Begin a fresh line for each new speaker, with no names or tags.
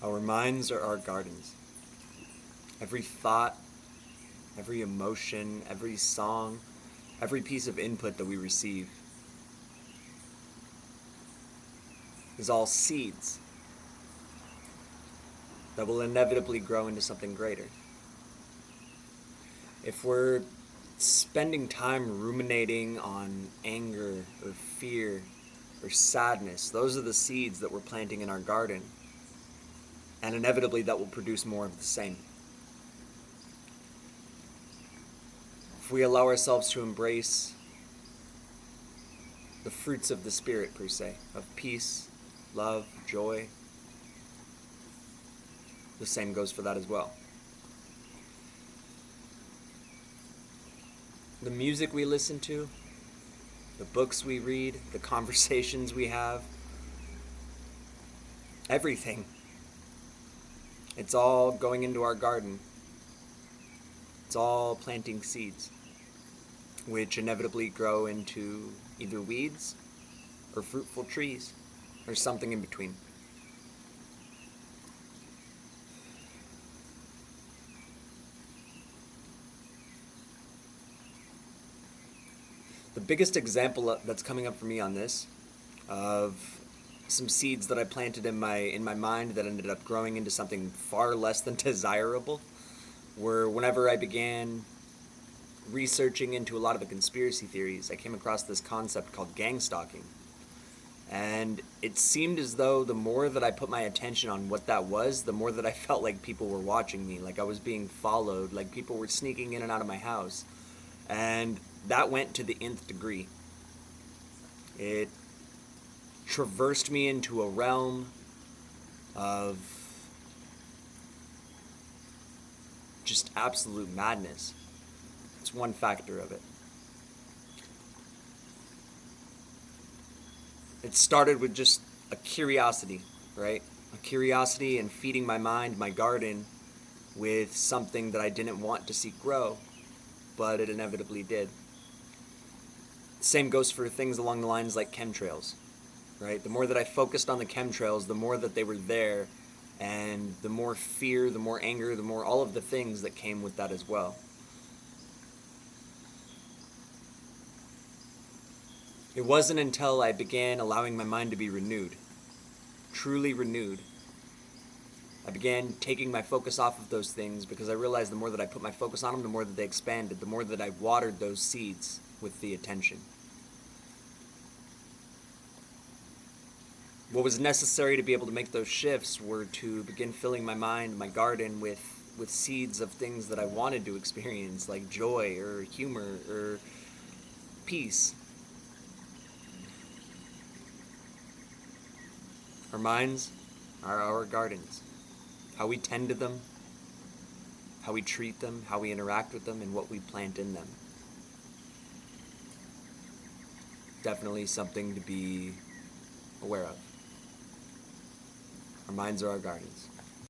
Our minds are our gardens. Every thought, every emotion, every song, every piece of input that we receive is all seeds that will inevitably grow into something greater. If we're spending time ruminating on anger or fear or sadness, those are the seeds that we're planting in our garden, and inevitably that will produce more of the same. If we allow ourselves to embrace the fruits of the Spirit, per se, of peace, love, joy, the same goes for that as well. The music we listen to, the books we read, the conversations we have, everything. It's all going into our garden. It's all planting seeds, which inevitably grow into either weeds or fruitful trees or something in between. The biggest example that's coming up for me on this, of some seeds that I planted in my mind that ended up growing into something far less than desirable, were whenever I began researching into a lot of the conspiracy theories, I came across this concept called gang stalking. And it seemed as though the more that I put my attention on what that was, the more that I felt like people were watching me, like I was being followed, like people were sneaking in and out of my house. And that went to the nth degree. It traversed me into a realm of just absolute madness. It's one factor of it. It started with just a curiosity, right? A curiosity and feeding my mind, my garden, with something that I didn't want to see grow, but it inevitably did. Same goes for things along the lines like chemtrails, right? The more that I focused on the chemtrails, the more that they were there, and the more fear, the more anger, the more all of the things that came with that as well. It wasn't until I began allowing my mind to be renewed, truly renewed, I began taking my focus off of those things, because I realized the more that I put my focus on them, the more that they expanded, the more that I watered those seeds with the attention. What was necessary to be able to make those shifts were to begin filling my mind, my garden, with seeds of things that I wanted to experience, like joy or humor or peace. Our minds are our gardens. How we tend to them, how we treat them, how we interact with them, and what we plant in them. Definitely something to be aware of. Our minds are our gardens.